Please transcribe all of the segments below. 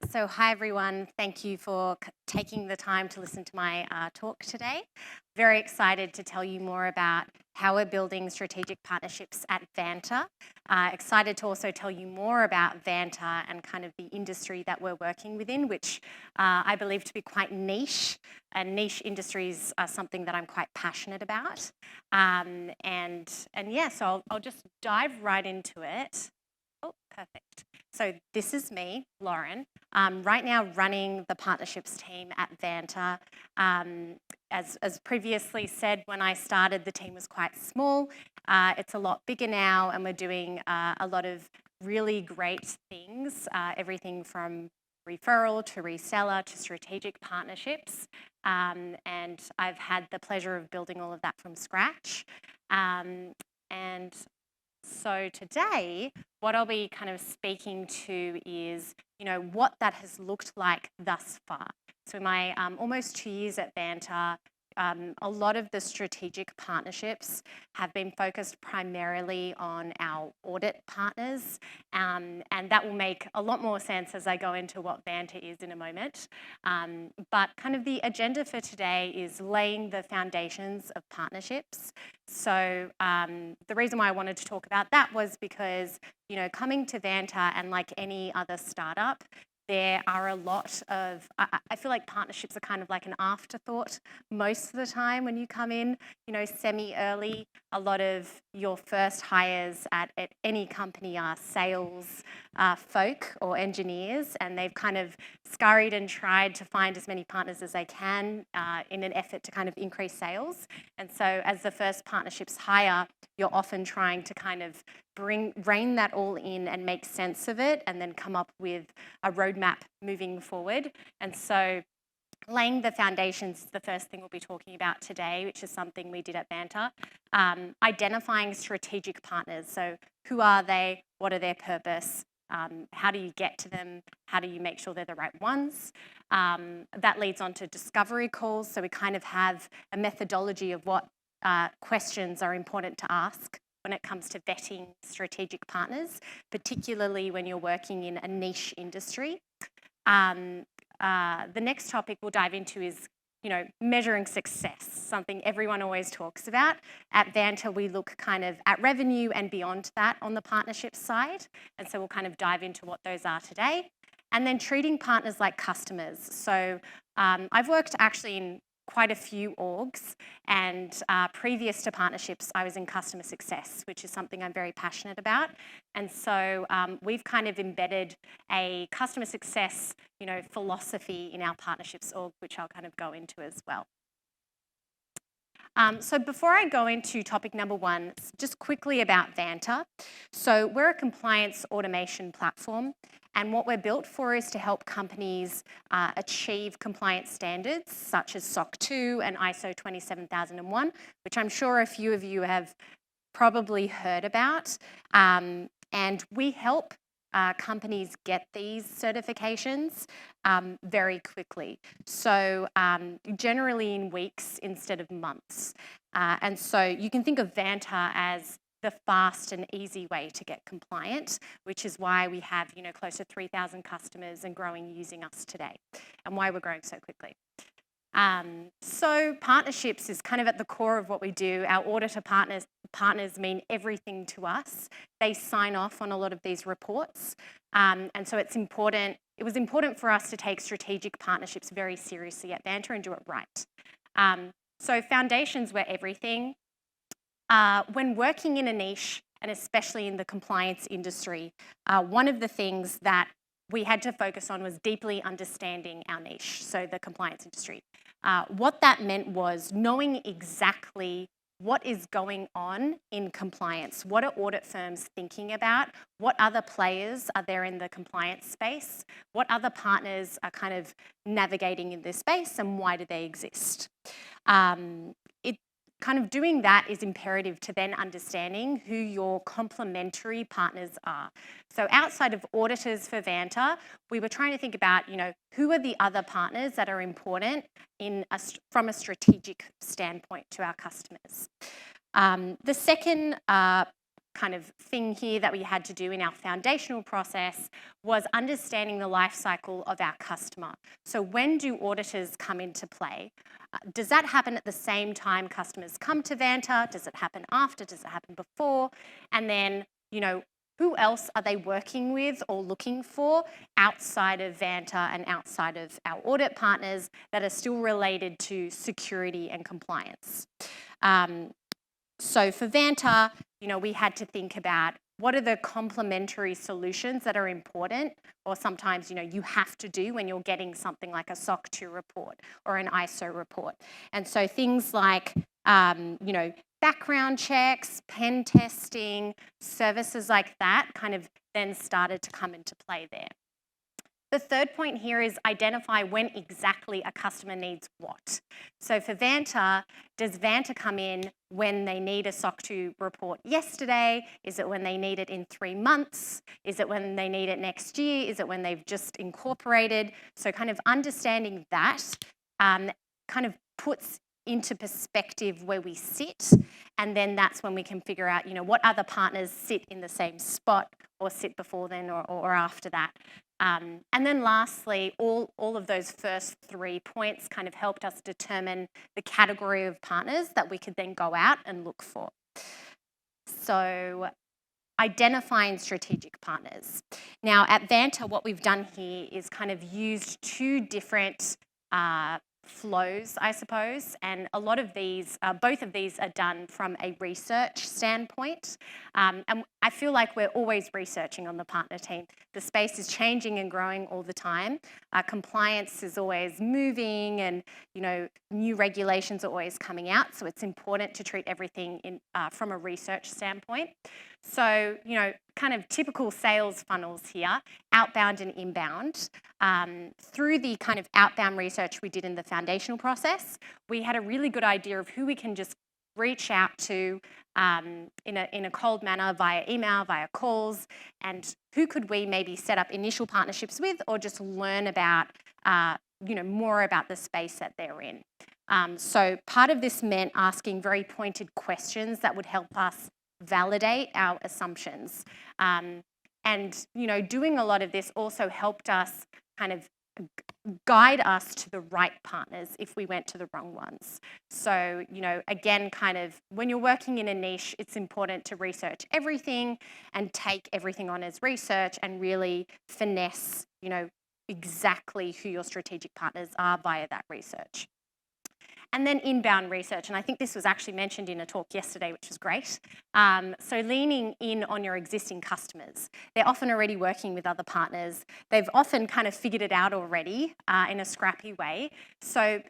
So hi everyone, thank you for taking the time to listen to my talk today. Very excited to tell you more about how we're building strategic partnerships at Vanta. Excited to also tell you more about Vanta and kind of the industry that we're working within, which I believe to be quite niche. And niche industries are something that I'm quite passionate about. So I'll just dive right into it. Oh, perfect. So this is me, Lauren, right now running the partnerships team at Vanta. As previously said, when I started, the team was quite small. It's a lot bigger now, and we're doing a lot of really great things, everything from referral to reseller to strategic partnerships. And I've had the pleasure of building all of that from scratch. And so today, what I'll be kind of speaking to is, what that has looked like thus far. So in my almost 2 years at Vanta, a lot of the strategic partnerships have been focused primarily on our audit partners, and that will make a lot more sense as I go into what Vanta is in a moment. But kind of the agenda for today is laying the foundations of partnerships. So the reason why I wanted to talk about that was because, coming to Vanta and like any other startup, there are a lot of, I feel like partnerships are kind of like an afterthought most of the time when you come in, semi-early. A lot of your first hires at any company are sales folk or engineers, and they've kind of scurried and tried to find as many partners as they can in an effort to kind of increase sales. And so as the first partnerships hire, you're often trying to kind of rein that all in and make sense of it, and then come up with a roadmap moving forward. And so laying the foundations is the first thing we'll be talking about today, which is something we did at Vanta. Identifying strategic partners. So who are they? What are their purpose? How do you get to them? How do you make sure they're the right ones? That leads on to discovery calls. So we kind of have a methodology of what questions are important to ask when it comes to vetting strategic partners, particularly when you're working in a niche industry. The next topic we'll dive into is, measuring success, something everyone always talks about. At Vanta, we look kind of at revenue and beyond that on the partnership side. And so we'll kind of dive into what those are today. And then treating partners like customers. So I've worked actually in quite a few orgs, and previous to partnerships, I was in customer success, which is something I'm very passionate about. And so we've kind of embedded a customer success, philosophy in our partnerships org, which I'll kind of go into as well. So before I go into topic number one, just quickly about Vanta. So we're a compliance automation platform, and what we're built for is to help companies achieve compliance standards such as SOC 2 and ISO 27001, which I'm sure a few of you have probably heard about. And we help companies get these certifications very quickly. So generally in weeks instead of months. And so you can think of Vanta as the fast and easy way to get compliant, which is why we have, close to 3,000 customers and growing using us today, and why we're growing so quickly. So partnerships is kind of at the core of what we do. Our auditor partners mean everything to us. They sign off on a lot of these reports. And so it was important for us to take strategic partnerships very seriously at Vanta and do it right. So foundations were everything. When working in a niche, and especially in the compliance industry, one of the things that we had to focus on was deeply understanding our niche, so the compliance industry. What that meant was knowing exactly what is going on in compliance. What are audit firms thinking about? What other players are there in the compliance space? What other partners are kind of navigating in this space, and why do they exist? Kind of doing that is imperative to then understanding who your complementary partners are. So outside of auditors for Vanta, we were trying to think about, who are the other partners that are important from a strategic standpoint to our customers. The second kind of thing here that we had to do in our foundational process was understanding the life cycle of our customer. So when do auditors come into play? Does that happen at the same time customers come to Vanta? Does it happen after? Does it happen before? And then, who else are they working with or looking for outside of Vanta and outside of our audit partners that are still related to security and compliance? So for Vanta, we had to think about what are the complementary solutions that are important or sometimes, you have to do when you're getting something like a SOC 2 report or an ISO report. And so things like, background checks, pen testing, services like that kind of then started to come into play there. The third point here is identify when exactly a customer needs what. So for Vanta, does Vanta come in when they need a SOC 2 report yesterday? Is it when they need it in 3 months? Is it when they need it next year? Is it when they've just incorporated? So kind of understanding that kind of puts into perspective where we sit, and then that's when we can figure out, what other partners sit in the same spot or sit before then or after that. And then lastly, all of those first 3 points kind of helped us determine the category of partners that we could then go out and look for. So identifying strategic partners. Now at Vanta, what we've done here is kind of used 2 different flows, I suppose, and a lot of these, both of these are done from a research standpoint, and I feel like we're always researching on the partner team. The space is changing and growing all the time. Compliance is always moving, and new regulations are always coming out, so it's important to treat everything from a research standpoint. So, kind of typical sales funnels here, outbound and inbound. Through the kind of outbound research we did in the foundational process, we had a really good idea of who we can just reach out to in a cold manner via email, via calls, and who could we maybe set up initial partnerships with or just learn about, more about the space that they're in. So part of this meant asking very pointed questions that would help us validate our assumptions. And, doing a lot of this also helped us kind of guide us to the right partners if we went to the wrong ones. So, again, kind of when you're working in a niche, it's important to research everything and take everything on as research and really finesse, exactly who your strategic partners are via that research. And then inbound research, and I think this was actually mentioned in a talk yesterday, which was great. So leaning in on your existing customers. They're often already working with other partners. They've often kind of figured it out already in a scrappy way. So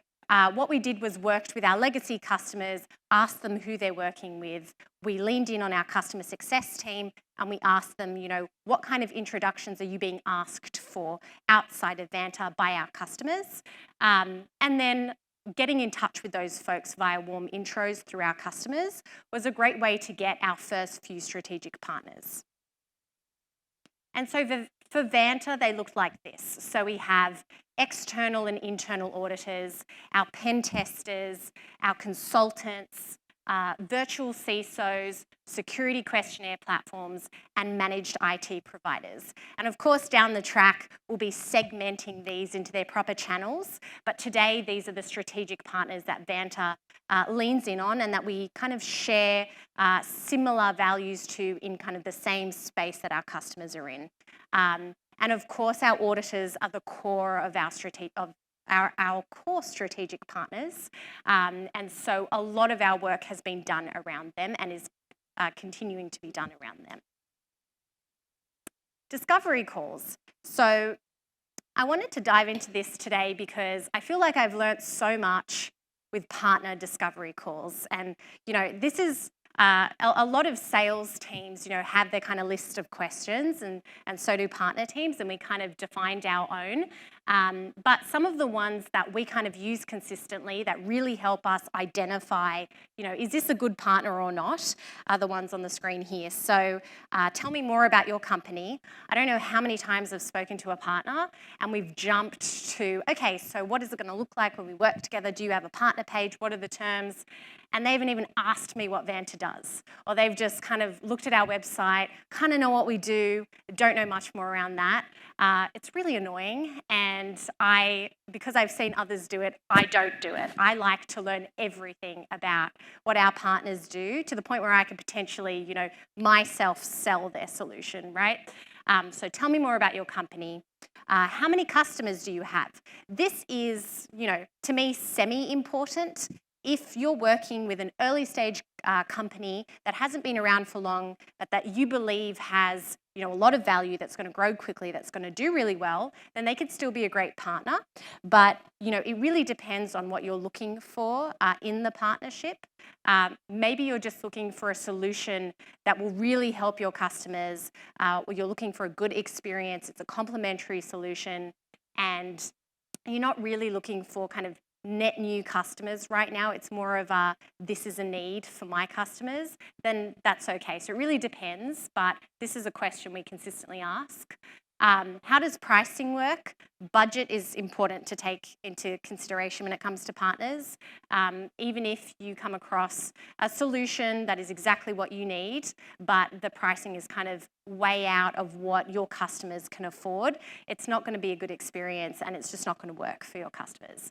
what we did was worked with our legacy customers, asked them who they're working with. We leaned in on our customer success team and we asked them, what kind of introductions are you being asked for outside of Vanta by our customers? And then getting in touch with those folks via warm intros through our customers was a great way to get our first few strategic partners. And so for Vanta, they looked like this. So we have external and internal auditors, our pen testers, our consultants, virtual CISOs, security questionnaire platforms, and managed IT providers. And of course, down the track, we'll be segmenting these into their proper channels. But today, these are the strategic partners that Vanta leans in on and that we kind of share similar values to in kind of the same space that our customers are in. And of course, our auditors are the core of our core strategic partners, and so a lot of our work has been done around them and is continuing to be done around them. Discovery calls. So I wanted to dive into this today because I feel like I've learnt so much with partner discovery calls, and this is a lot of sales teams, have their kind of list of questions, and so do partner teams, and we kind of defined our own. But some of the ones that we kind of use consistently that really help us identify, is this a good partner or not, are the ones on the screen here. So tell me more about your company. I don't know how many times I've spoken to a partner and we've jumped to, okay, so what is it going to look like when we work together? Do you have a partner page? What are the terms? And they haven't even asked me what Vanta does. Or they've just kind of looked at our website, kind of know what we do, don't know much more around that. It's really annoying, and because I've seen others do it, I don't do it. I like to learn everything about what our partners do to the point where I could potentially, myself sell their solution, right? So tell me more about your company. How many customers do you have? This is, to me, semi-important. If you're working with an early stage company that hasn't been around for long, but that you believe has a lot of value, that's going to grow quickly, that's going to do really well, then they could still be a great partner. But it really depends on what you're looking for in the partnership. Maybe you're just looking for a solution that will really help your customers, or you're looking for a good experience, it's a complementary solution, and you're not really looking for kind of net new customers right now. It's more of a, this is a need for my customers, then that's okay. So it really depends, but this is a question we consistently ask. How does pricing work? Budget is important to take into consideration when it comes to partners. Even if you come across a solution that is exactly what you need, but the pricing is kind of way out of what your customers can afford, it's not going to be a good experience and it's just not going to work for your customers.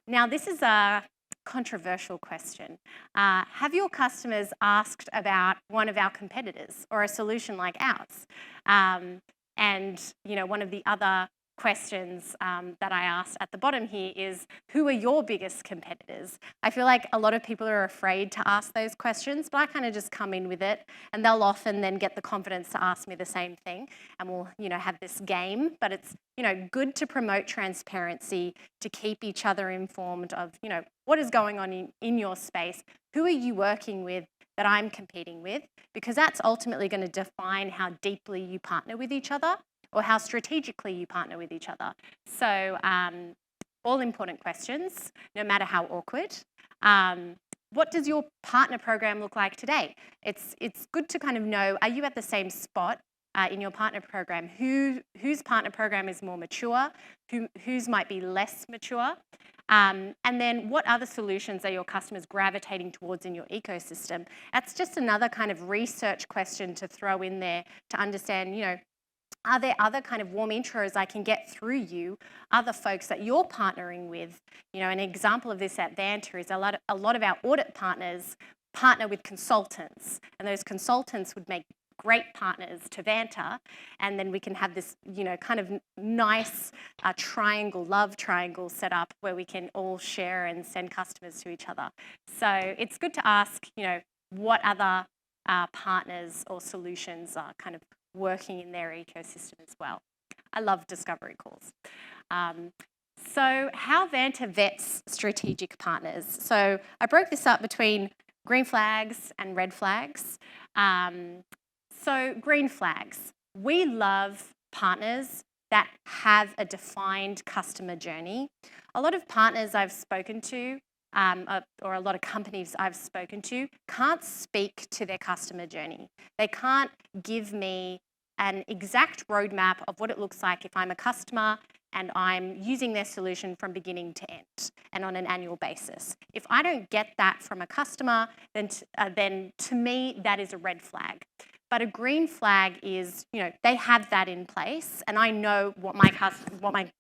Now, this is a controversial question. Have your customers asked about one of our competitors or a solution like ours? And one of the other questions that I asked at the bottom here is, who are your biggest competitors? I feel like a lot of people are afraid to ask those questions, but I kind of just come in with it, and they'll often then get the confidence to ask me the same thing, and we'll have this game. But it's good to promote transparency, to keep each other informed of what is going on in your space, who are you working with that I'm competing with, because that's ultimately going to define how deeply you partner with each other or how strategically you partner with each other. So all important questions, no matter how awkward. What does your partner program look like today? It's good to kind of know, are you at the same spot in your partner program? Whose partner program is more mature? Whose might be less mature? And then what other solutions are your customers gravitating towards in your ecosystem? That's just another kind of research question to throw in there to understand, are there other kind of warm intros I can get through you, other folks that you're partnering with? An example of this at Vanta is a lot of our audit partners partner with consultants, and those consultants would make great partners to Vanta, and then we can have this, kind of nice love triangle set up where we can all share and send customers to each other. So it's good to ask, what other partners or solutions are kind of working in their ecosystem as well. I love discovery calls. So how Vanta vets strategic partners. So I broke this up between green flags and red flags. So green flags. We love partners that have a defined customer journey. A lot of partners I've spoken to, or a lot of companies I've spoken to, can't speak to their customer journey. They can't give me an exact roadmap of what it looks like if I'm a customer and I'm using their solution from beginning to end and on an annual basis. If I don't get that from a customer, then to me, that is a red flag. But a green flag is, they have that in place, and I know what my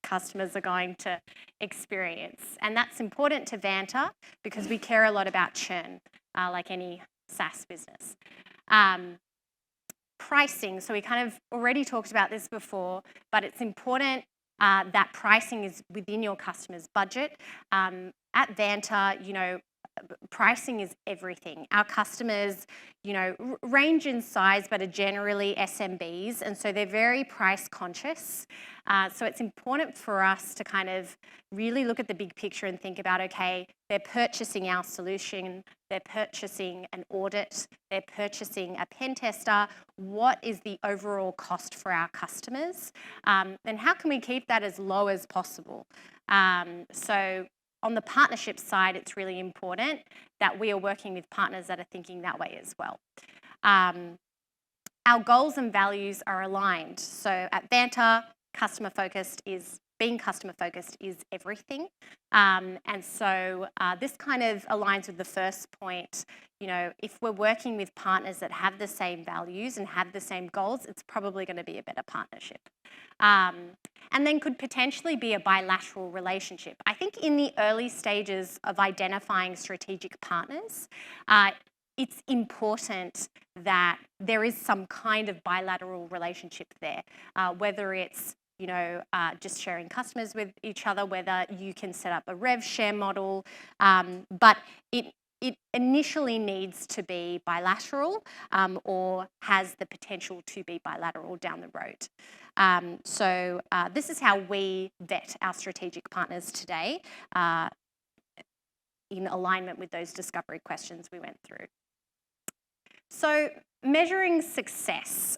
customers are going to experience. And that's important to Vanta because we care a lot about churn, like any SaaS business. Pricing, so we kind of already talked about this before, but it's important that pricing is within your customer's budget. At Vanta, pricing is everything. Our customers, range in size, but are generally SMBs, and so they're very price conscious. So it's important for us to kind of really look at the big picture and think about, okay, they're purchasing our solution, they're purchasing an audit, they're purchasing a pen tester. What is the overall cost for our customers? And how can we keep that as low as possible? So on the partnership side, it's really important that we are working with partners that are thinking that way as well. Our goals and values are aligned. So at Vanta, being customer focused is everything. And so this kind of aligns with the first point. If we're working with partners that have the same values and have the same goals, it's probably going to be a better partnership. And then could potentially be a bilateral relationship. I think in the early stages of identifying strategic partners, it's important that there is some kind of bilateral relationship there, whether it's just sharing customers with each other, whether you can set up a rev share model, but it initially needs to be bilateral or has the potential to be bilateral down the road. So this is how we vet our strategic partners today in alignment with those discovery questions we went through. So measuring success.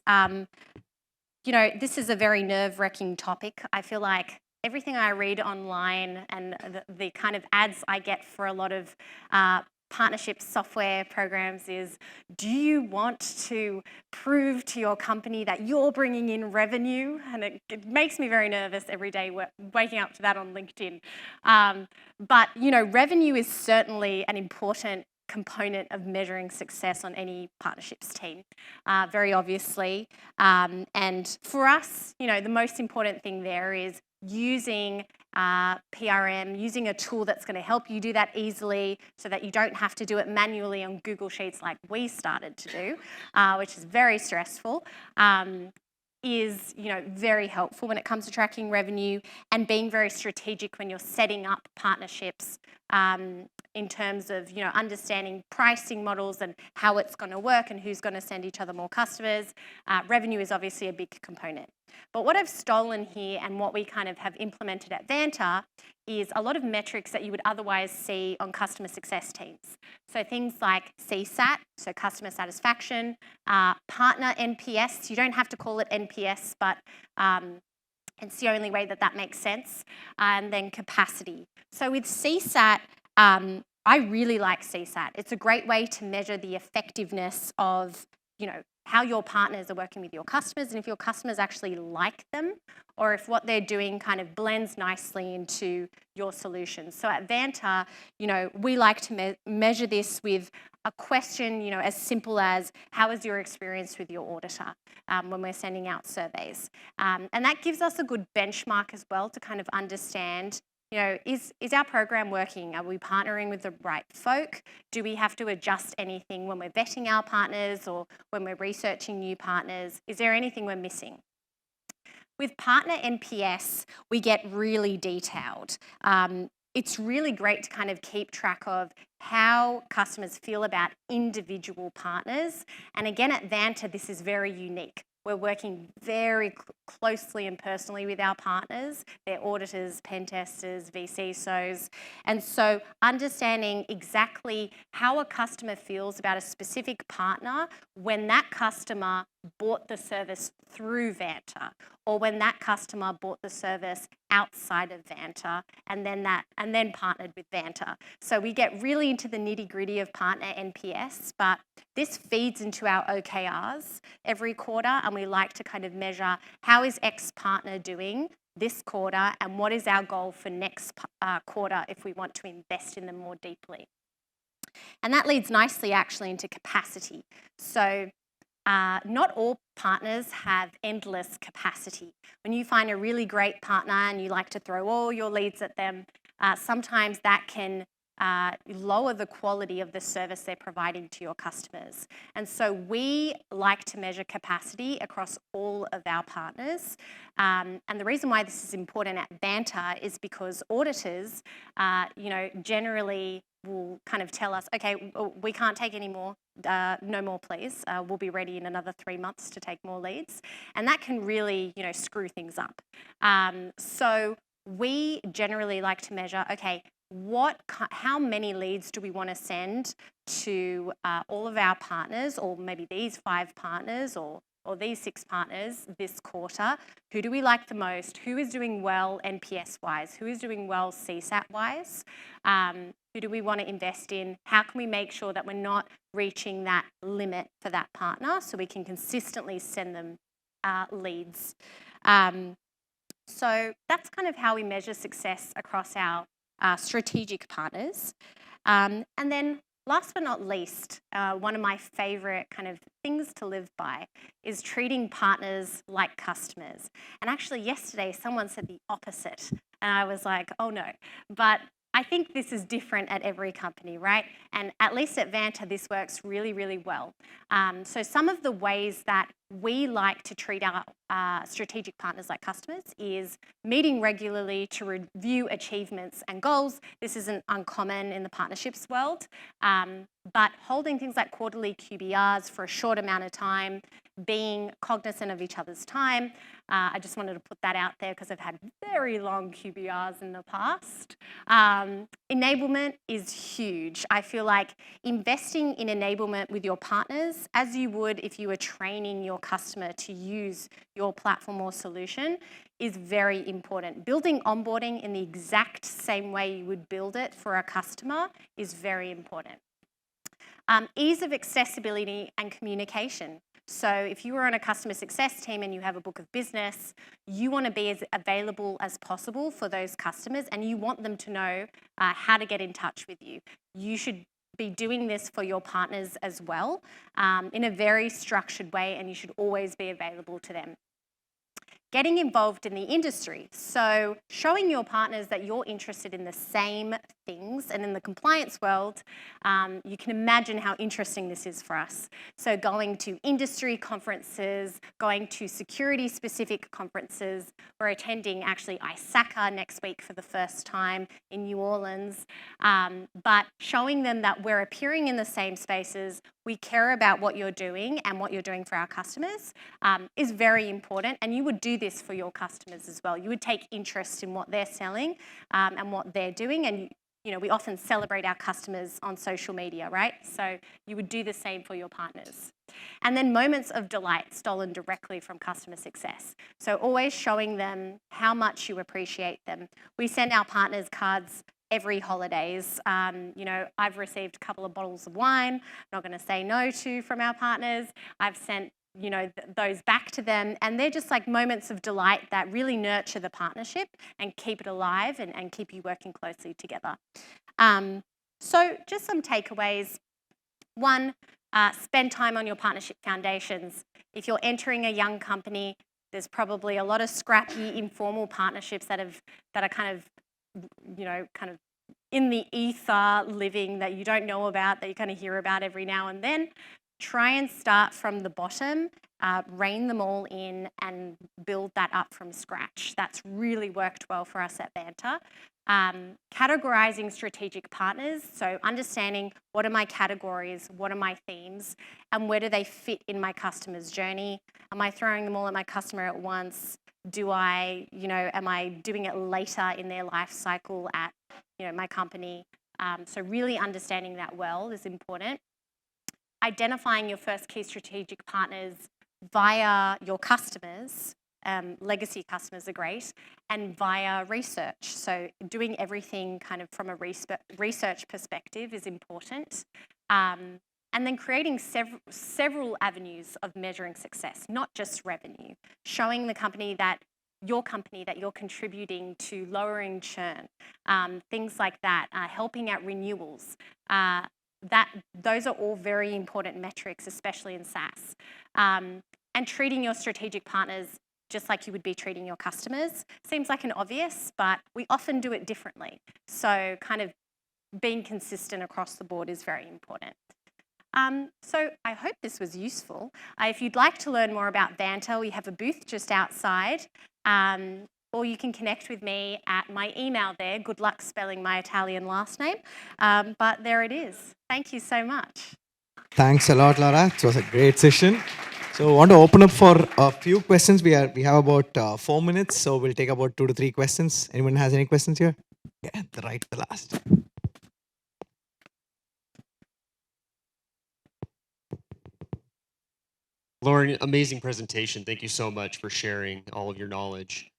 This is a very nerve-wracking topic. I feel like everything I read online and the kind of ads I get for a lot of partnership software programs is, do you want to prove to your company that you're bringing in revenue? And it makes me very nervous every day waking up to that on LinkedIn. But revenue is certainly an important component of measuring success on any partnerships team, very obviously. And for us, the most important thing there is using PRM, using a tool that's going to help you do that easily so that you don't have to do it manually on Google Sheets like we started to do, which is very stressful. Is very helpful when it comes to tracking revenue and being very strategic when you're setting up partnerships in terms of understanding pricing models and how it's going to work and who's going to send each other more customers. Revenue is obviously a big component. But what I've stolen here and what we kind of have implemented at Vanta is a lot of metrics that you would otherwise see on customer success teams. So things like CSAT, so customer satisfaction, partner NPS. You don't have to call it NPS, but it's the only way that makes sense. And then capacity. So with CSAT, I really like CSAT. It's a great way to measure the effectiveness of, how your partners are working with your customers and if your customers actually like them or if what they're doing kind of blends nicely into your solution. So at Vanta, we like to measure this with a question, as simple as, how is your experience with your auditor when we're sending out surveys? And that gives us a good benchmark as well to kind of understand, is our program working? Are we partnering with the right folk? Do we have to adjust anything when we're vetting our partners or when we're researching new partners? Is there anything we're missing? With partner NPS, we get really detailed. It's really great to kind of keep track of how customers feel about individual partners. And again, at Vanta, this is very unique. We're working very closely and personally with our partners, their auditors, pen testers, VCSOs. And so understanding exactly how a customer feels about a specific partner when that customer bought the service through Vanta or when that customer bought the service outside of Vanta and then partnered with Vanta. So we get really into the nitty-gritty of partner NPS, but this feeds into our OKRs every quarter, and we like to kind of measure how is X partner doing this quarter and what is our goal for next quarter if we want to invest in them more deeply. And that leads nicely actually into capacity. So not all partners have endless capacity. When you find a really great partner and you like to throw all your leads at them, sometimes that can lower the quality of the service they're providing to your customers. And so we like to measure capacity across all of our partners. And the reason why this is important at Vanta is because auditors, generally will kind of tell us, okay, we can't take any more, no more please. We'll be ready in another 3 months to take more leads. And that can really, screw things up. So we generally like to measure, okay, how many leads do we want to send to all of our partners, or maybe these 5 partners, or these 6 partners this quarter? Who do we like the most? Who is doing well NPS-wise? Who is doing well CSAT-wise? Who do we want to invest in? How can we make sure that we're not reaching that limit for that partner so we can consistently send them leads? So that's kind of how we measure success across our strategic partners. And then last but not least, one of my favourite kind of things to live by is treating partners like customers. And actually yesterday someone said the opposite and I was like, oh no. But I think this is different at every company, right? And at least at Vanta, this works really, really well. So some of the ways that we like to treat our strategic partners like customers is meeting regularly to review achievements and goals. This isn't uncommon in the partnerships world, but holding things like quarterly QBRs for a short amount of time, being cognizant of each other's time. I just wanted to put that out there because I've had very long QBRs in the past. Enablement is huge. I feel like investing in enablement with your partners, as you would if you were training your customer to use your platform or solution, is very important. Building onboarding in the exact same way you would build it for a customer is very important. Ease of accessibility and communication. So if you are on a customer success team and you have a book of business, you want to be as available as possible for those customers and you want them to know how to get in touch with you. You should be doing this for your partners as well in a very structured way, and you should always be available to them. Getting involved in the industry. So showing your partners that you're interested in the same things, and in the compliance world, you can imagine how interesting this is for us. So going to industry conferences, going to security-specific conferences. We're attending actually ISACA next week for the first time in New Orleans, but showing them that we're appearing in the same spaces, we care about what you're doing and what you're doing for our customers is very important, and you would do this for your customers as well. You would take interest in what they're selling and what they're doing, and we often celebrate our customers on social media, right? So you would do the same for your partners. And then moments of delight stolen directly from customer success. So always showing them how much you appreciate them. We send our partners cards every holidays. I've received a couple of bottles of wine, I'm not going to say no to, from our partners. I've sent those back to them, and they're just like moments of delight that really nurture the partnership and keep it alive and keep you working closely together. So just some takeaways. 1, spend time on your partnership foundations. If you're entering a young company, there's probably a lot of scrappy, informal partnerships that are kind of in the ether living that you don't know about, that you kind of hear about every now and then. Try and start from the bottom, rein them all in and build that up from scratch. That's really worked well for us at Vanta. Categorizing strategic partners, so understanding what are my categories, what are my themes, and where do they fit in my customer's journey? Am I throwing them all at my customer at once? Am I doing it later in their life cycle at, my company? So really understanding that well is important. Identifying your first key strategic partners via your customers, legacy customers are great, and via research. So doing everything kind of from a research perspective is important. And then creating several avenues of measuring success, not just revenue. Showing the company that you're contributing to lowering churn, things like that, helping at renewals. Those are all very important metrics, especially in SaaS. And treating your strategic partners just like you would be treating your customers. Seems like an obvious, but we often do it differently. So kind of being consistent across the board is very important. So I hope this was useful. If you'd like to learn more about Vanta, we have a booth just outside, or you can connect with me at my email there. Good luck spelling my Italian last name, but there it is. Thank you so much. Thanks a lot, Laura. It was a great session. So I want to open up for a few questions. We have about 4 minutes, so we'll take about 2 to 3 questions. Anyone has any questions here? Yeah, the last. Lauren, amazing presentation. Thank you so much for sharing all of your knowledge.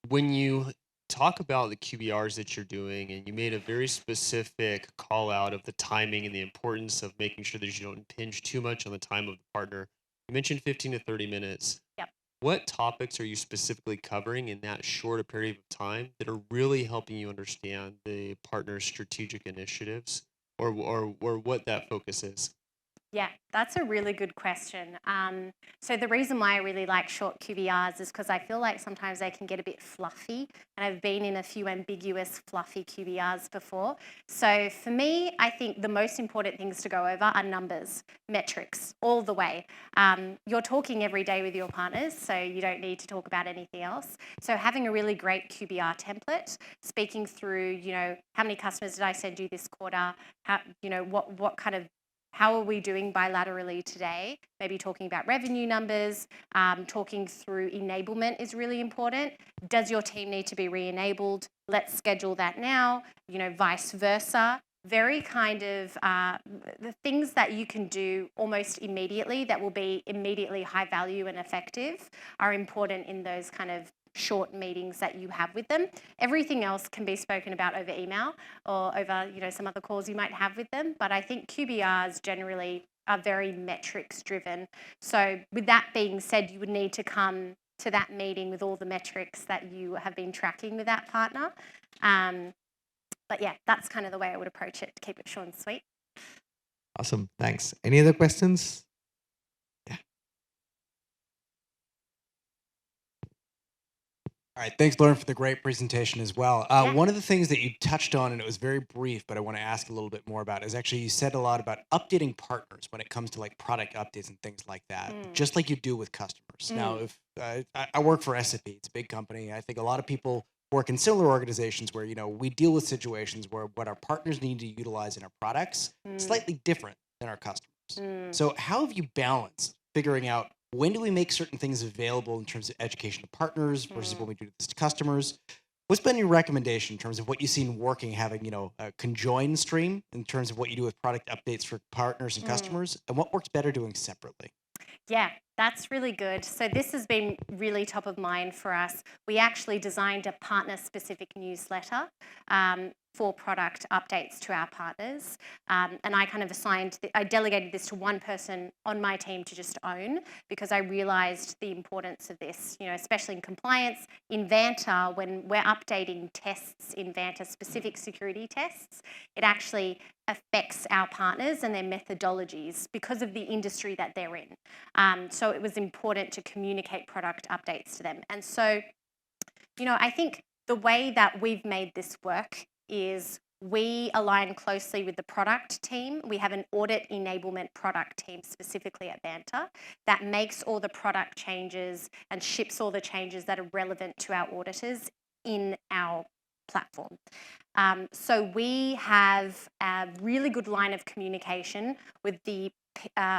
When you talk about the QBRs that you're doing, and you made a very specific call out of the timing and the importance of making sure that you don't impinge too much on the time of the partner. You mentioned 15 to 30 minutes. Yep. What topics are you specifically covering in that short a period of time that are really helping you understand the partner's strategic initiatives or what that focus is? Yeah, that's a really good question. So the reason why I really like short QBRs is because I feel like sometimes they can get a bit fluffy, and I've been in a few ambiguous, fluffy QBRs before. So for me, I think the most important things to go over are numbers, metrics, all the way. You're talking every day with your partners, so you don't need to talk about anything else. So having a really great QBR template, speaking through, how many customers did I send you this quarter? How, what kind of how are we doing bilaterally today? Maybe talking about revenue numbers, talking through enablement is really important. Does your team need to be re-enabled? Let's schedule that now, vice versa. Very kind of the things that you can do almost immediately that will be immediately high value and effective are important in those kind of short meetings that you have with them. Everything else can be spoken about over email or over, some other calls you might have with them. But I think QBRs generally are very metrics driven. So with that being said, you would need to come to that meeting with all the metrics that you have been tracking with that partner. But yeah, that's kind of the way I would approach it to keep it short and sweet. Awesome. Thanks. Any other questions? All right, thanks, Lauren, for the great presentation as well. One of the things that you touched on, and it was very brief, but I want to ask a little bit more about, is actually you said a lot about updating partners when it comes to like product updates and things like that, just like you do with customers. Now, if I work for SAP, it's a big company. I think a lot of people work in similar organizations where, we deal with situations where what our partners need to utilize in our products is slightly different than our customers. So how have you balanced figuring out when do we make certain things available in terms of education to partners versus when we do this to customers? What's been your recommendation in terms of what you've seen working, having, a conjoined stream in terms of what you do with product updates for partners and customers, and what works better doing separately? Yeah, that's really good. So this has been really top of mind for us. We actually designed a partner-specific newsletter for product updates to our partners. And I kind of I delegated this to one person on my team to just own because I realized the importance of this, especially in compliance. In Vanta, when we're updating tests in Vanta, specific security tests, it actually affects our partners and their methodologies because of the industry that they're in. So it was important to communicate product updates to them. And so, I think the way that we've made this work is we align closely with the product team. We have an audit enablement product team specifically at Vanta that makes all the product changes and ships all the changes that are relevant to our auditors in our platform. So we have a really good line of communication with the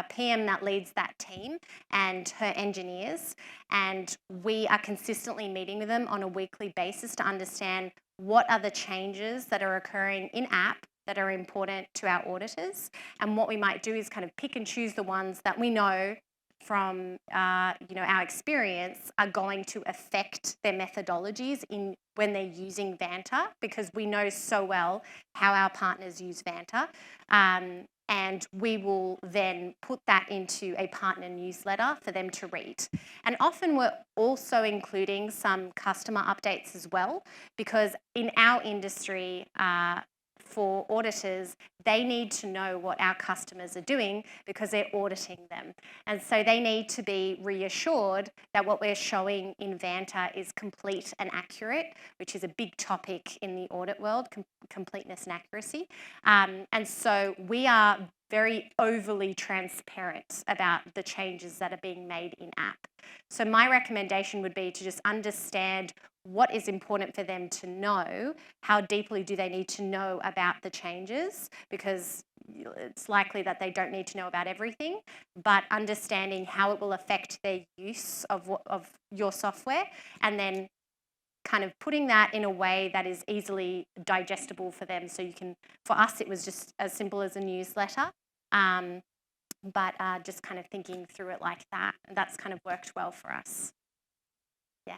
PM that leads that team and her engineers, and we are consistently meeting with them on a weekly basis to understand what are the changes that are occurring in app that are important to our auditors, and what we might do is kind of pick and choose the ones that we know from our experience are going to affect their methodologies when they're using Vanta, because we know so well how our partners use Vanta. And we will then put that into a partner newsletter for them to read. And often we're also including some customer updates as well, because in our industry, for auditors, they need to know what our customers are doing because they're auditing them. And so they need to be reassured that what we're showing in Vanta is complete and accurate, which is a big topic in the audit world, completeness and accuracy. And so we are very overly transparent about the changes that are being made in app. So my recommendation would be to just understand what is important for them to know, how deeply do they need to know about the changes, because it's likely that they don't need to know about everything, but understanding how it will affect their use of your software, and then kind of putting that in a way that is easily digestible for them. So you can, for us, it was just as simple as a newsletter, but just kind of thinking through it like that. And that's kind of worked well for us. Yeah.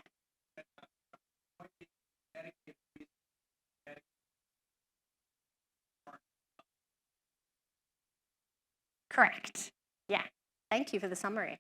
Correct. Yeah. Thank you for the summary.